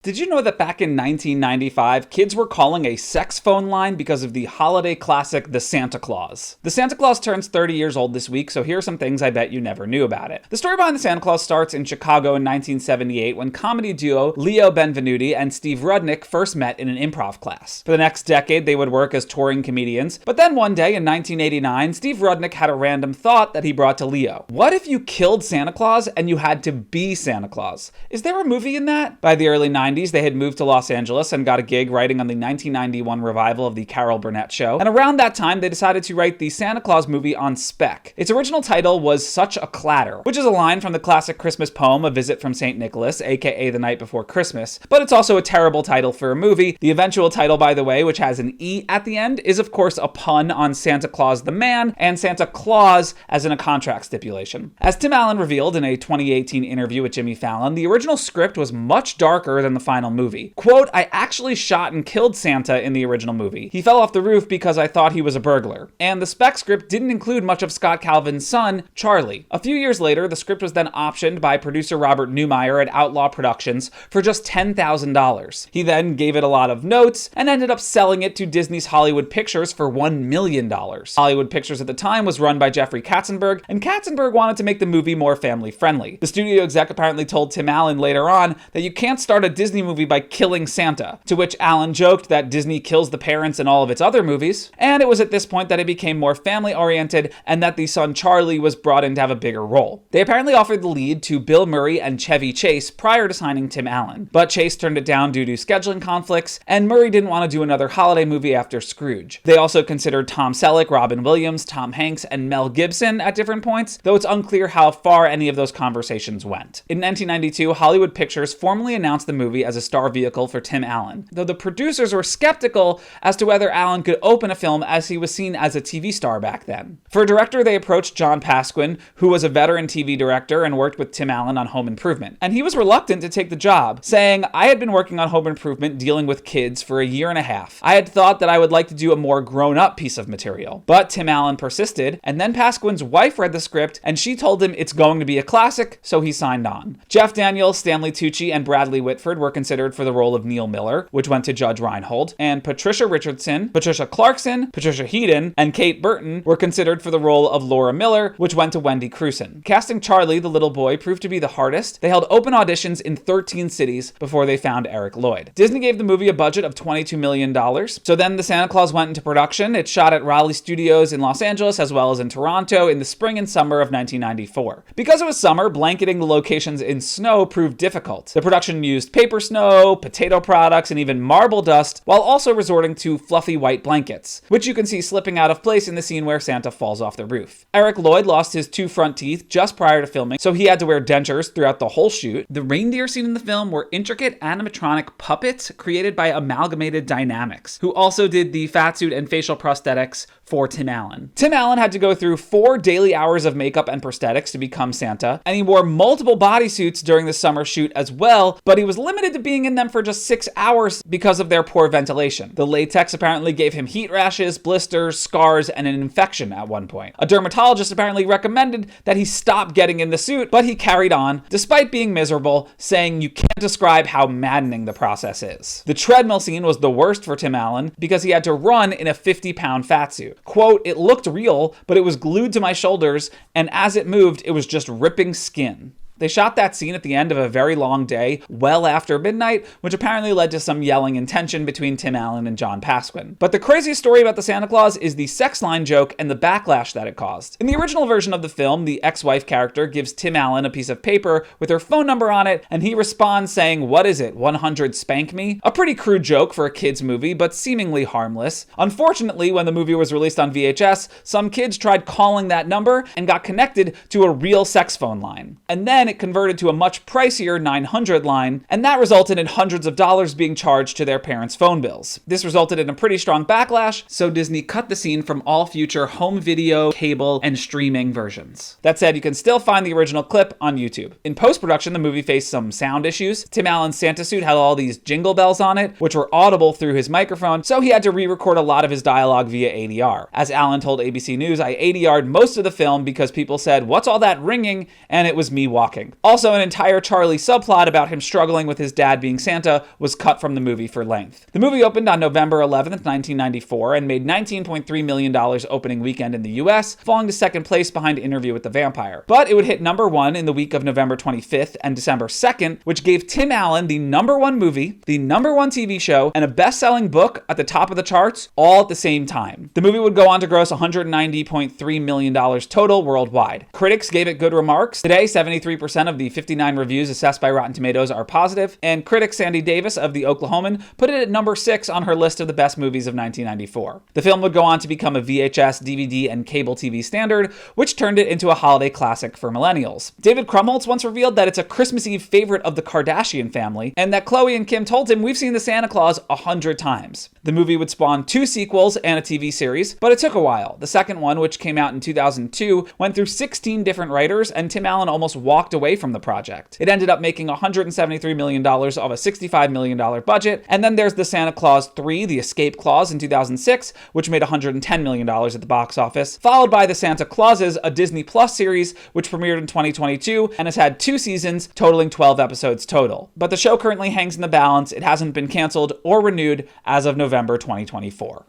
Did you know that back in 1995, kids were calling a sex phone line because of the holiday classic, The Santa Claus? The Santa Claus turns 30 years old this week, so here are some things I bet you never knew about it. The story behind The Santa Claus starts in Chicago in 1978 when comedy duo Leo Benvenuti and Steve Rudnick first met in an improv class. For the next decade, they would work as touring comedians, but then one day in 1989, Steve Rudnick had a random thought that he brought to Leo. What if you killed Santa Claus and you had to be Santa Claus? Is there a movie in that? By the early 90s, they had moved to Los Angeles and got a gig writing on the 1991 revival of the Carol Burnett Show, and around that time they decided to write the Santa Claus movie on spec. Its original title was Such a Clatter, which is a line from the classic Christmas poem A Visit from St. Nicholas, aka The Night Before Christmas, but it's also a terrible title for a movie. The eventual title, by the way, which has an E at the end, is of course a pun on Santa Claus the man and Santa Claus as in a contract stipulation. As Tim Allen revealed in a 2018 interview with Jimmy Fallon, the original script was much darker than the final movie. Quote, I actually shot and killed Santa in the original movie. He fell off the roof because I thought he was a burglar. And the spec script didn't include much of Scott Calvin's son, Charlie. A few years later, the script was then optioned by producer Robert Newmeyer at Outlaw Productions for just $10,000. He then gave it a lot of notes and ended up selling it to Disney's Hollywood Pictures for $1 million. Hollywood Pictures at the time was run by Jeffrey Katzenberg, and Katzenberg wanted to make the movie more family friendly. The studio exec apparently told Tim Allen later on that you can't start a Disney movie by killing Santa, to which Allen joked that Disney kills the parents in all of its other movies, and it was at this point that it became more family-oriented and that the son Charlie was brought in to have a bigger role. They apparently offered the lead to Bill Murray and Chevy Chase prior to signing Tim Allen, but Chase turned it down due to scheduling conflicts, and Murray didn't want to do another holiday movie after Scrooge. They also considered Tom Selleck, Robin Williams, Tom Hanks, and Mel Gibson at different points, though it's unclear how far any of those conversations went. In 1992, Hollywood Pictures formally announced the movie as a star vehicle for Tim Allen, though the producers were skeptical as to whether Allen could open a film as he was seen as a TV star back then. For a director, they approached John Pasquin, who was a veteran TV director and worked with Tim Allen on Home Improvement, and he was reluctant to take the job, saying, I had been working on Home Improvement dealing with kids for a year and a half. I had thought that I would like to do a more grown-up piece of material. But Tim Allen persisted, and then Pasquin's wife read the script, and she told him it's going to be a classic, so he signed on. Jeff Daniels, Stanley Tucci, and Bradley Whitford were considered for the role of Neil Miller, which went to Judge Reinhold, and Patricia Richardson, Patricia Clarkson, Patricia Heaton, and Kate Burton were considered for the role of Laura Miller, which went to Wendy Crewson. Casting Charlie, the little boy, proved to be the hardest. They held open auditions in 13 cities before they found Eric Lloyd. Disney gave the movie a budget of $22 million. So then The Santa Claus went into production. It shot at Raleigh Studios in Los Angeles as well as in Toronto in the spring and summer of 1994. Because it was summer, blanketing the locations in snow proved difficult. The production used paper snow, potato products, and even marble dust, while also resorting to fluffy white blankets, which you can see slipping out of place in the scene where Santa falls off the roof. Eric Lloyd lost his 2 front teeth just prior to filming, so he had to wear dentures throughout the whole shoot. The reindeer seen in the film were intricate animatronic puppets created by Amalgamated Dynamics, who also did the fatsuit and facial prosthetics for Tim Allen. Tim Allen had to go through 4 daily hours of makeup and prosthetics to become Santa, and he wore multiple bodysuits during the summer shoot as well, but he was limited to being in them for just 6 hours because of their poor ventilation. The latex apparently gave him heat rashes, blisters, scars, and an infection at one point. A dermatologist apparently recommended that he stop getting in the suit, but he carried on, despite being miserable, saying you can't describe how maddening the process is. The treadmill scene was the worst for Tim Allen because he had to run in a 50-pound fatsuit. Quote, it looked real, but it was glued to my shoulders, and as it moved, it was just ripping skin. They shot that scene at the end of a very long day, well after midnight, which apparently led to some yelling and tension between Tim Allen and John Pasquin. But the craziest story about the Santa Claus is the sex line joke and the backlash that it caused. In the original version of the film, the ex-wife character gives Tim Allen a piece of paper with her phone number on it, and he responds saying, what is it, 100 spank me? A pretty crude joke for a kid's movie, but seemingly harmless. Unfortunately, when the movie was released on VHS, some kids tried calling that number and got connected to a real sex phone line. And then it converted to a much pricier 900 line, and that resulted in hundreds of dollars being charged to their parents' phone bills. This resulted in a pretty strong backlash, so Disney cut the scene from all future home video, cable, and streaming versions. That said, you can still find the original clip on YouTube. In post-production, the movie faced some sound issues. Tim Allen's Santa suit had all these jingle bells on it, which were audible through his microphone, so he had to re-record a lot of his dialogue via ADR. As Allen told ABC News, I ADR'd most of the film because people said, what's all that ringing? And it was me walking. shocking. Also, an entire Charlie subplot about him struggling with his dad being Santa was cut from the movie for length. The movie opened on November 11th, 1994, and made $19.3 million opening weekend in the US, falling to second place behind Interview with the Vampire. But it would hit number 1 in the week of November 25th and December 2nd, which gave Tim Allen the number 1 movie, the number 1 TV show, and a best-selling book at the top of the charts, all at the same time. The movie would go on to gross $190.3 million total worldwide. Critics gave it good remarks. Today, 73% of the 59 reviews assessed by Rotten Tomatoes are positive, and critic Sandy Davis of The Oklahoman put it at number 6 on her list of the best movies of 1994. The film would go on to become a VHS, DVD, and cable TV standard, which turned it into a holiday classic for millennials. David Krumholtz once revealed that it's a Christmas Eve favorite of the Kardashian family, and that Khloe and Kim told him, "We've seen the Santa Claus 100 times." The movie would spawn 2 sequels and a TV series, but it took a while. The second one, which came out in 2002, went through 16 different writers, and Tim Allen almost walked away from the project. It ended up making $173 million of a $65 million budget, and then there's the Santa Claus 3, The Escape Clause in 2006, which made $110 million at the box office, followed by The Santa Clauses, a Disney Plus series, which premiered in 2022 and has had 2 seasons, totaling 12 episodes total. But the show currently hangs in the balance. It hasn't been canceled or renewed as of November 2024.